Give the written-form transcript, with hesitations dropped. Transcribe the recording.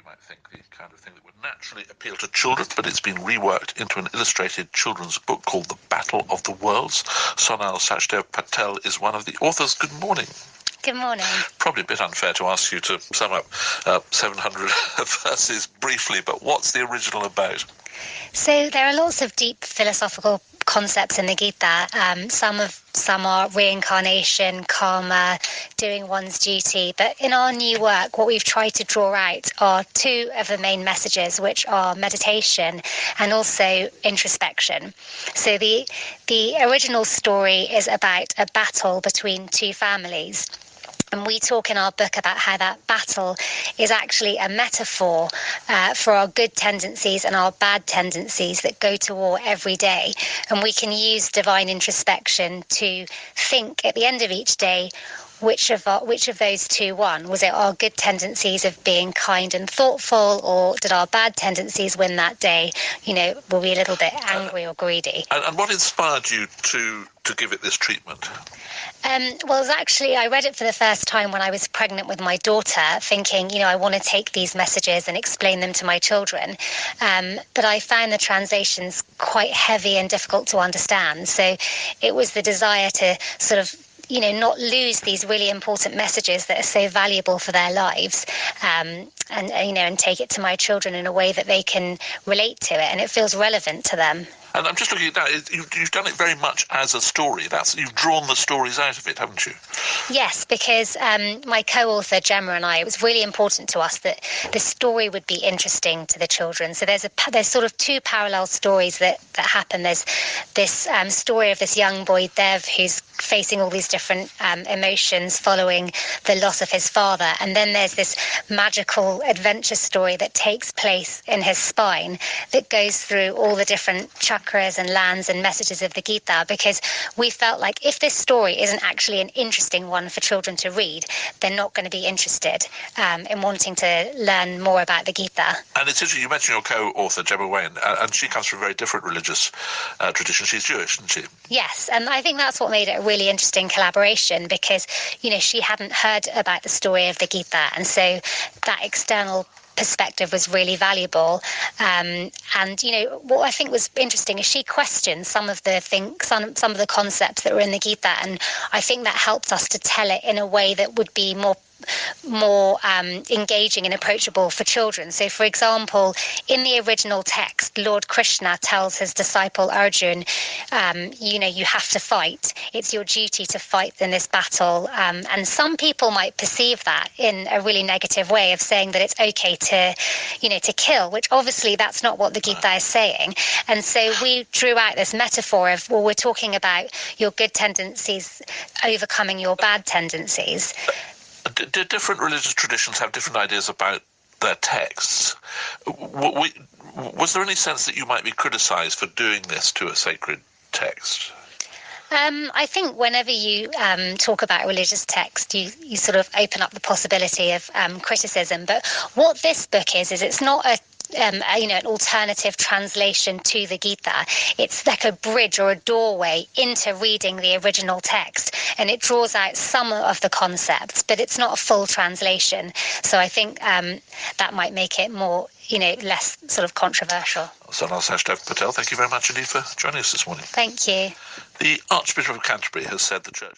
might think, the kind of thing that would naturally appeal to children, but it's been reworked into an illustrated children's book called The Battle of the Worlds. Sonal Sachdev Patel is one of the authors. Good morning. Good morning. Probably a bit unfair to ask you to sum up 700 verses briefly, but what's the original about? So there are lots of deep philosophical concepts in the Gita. Some are reincarnation, karma, doing one's duty. But in our new work, what we've tried to draw out are two of the main messages, which are meditation and also introspection. So the original story is about a battle between two families. And we talk in our book about how that battle is actually a metaphor for our good tendencies and our bad tendencies that go to war every day. And we can use divine introspection to think at the end of each day, which of those two won? Was it our good tendencies of being kind and thoughtful, or did our bad tendencies win that day? Were we a little bit angry or greedy? And what inspired you to give it this treatment? Well, it was actually, I read it for the first time when I was pregnant with my daughter, thinking, I want to take these messages and explain them to my children. But I found the translations quite heavy and difficult to understand. So it was the desire to sort of not lose these really important messages that are so valuable for their lives, and take it to my children in a way that they can relate to it and it feels relevant to them. And I'm just looking at that. You've done it very much as a story. You've drawn the stories out of it, haven't you? Yes, because my co-author Gemma and I, it was really important to us that the story would be interesting to the children. So there's sort of two parallel stories that happen. There's this story of this young boy Dev who's facing all these different emotions following the loss of his father, and then there's this magical adventure story that takes place in his spine that goes through all the different chakras and lands and messages of the Gita, because we felt like if this story isn't actually an interesting one for children to read, they're not going to be interested in wanting to learn more about the Gita. And it's interesting, you mentioned your co-author Gemma Wayne, and she comes from a very different religious tradition. She's Jewish, isn't she? Yes, and I think that's what made it a really interesting collaboration, because she hadn't heard about the story of the Gita, and so that external perspective was really valuable. And what I think was interesting is she questioned some of the concepts that were in the Gita, and I think that helped us to tell it in a way that would be more engaging and approachable for children. So, for example, in the original text, Lord Krishna tells his disciple Arjun, you have to fight. It's your duty to fight in this battle. And some people might perceive that in a really negative way of saying that it's okay to kill, which obviously that's not what the Gita is saying. And so we drew out this metaphor of, we're talking about your good tendencies overcoming your bad tendencies. Different religious traditions have different ideas about their texts. Was there any sense that you might be criticised for doing this to a sacred text? I think whenever you talk about a religious text, you sort of open up the possibility of criticism. But what this book is it's not an alternative translation to the Gita. It's like a bridge or a doorway into reading the original text, and it draws out some of the concepts, but it's not a full translation. So I think that might make it more, less sort of controversial. Sonal Sachdev Patel, thank you very much indeed for joining us this morning. Thank you. The Archbishop of Canterbury has said the Church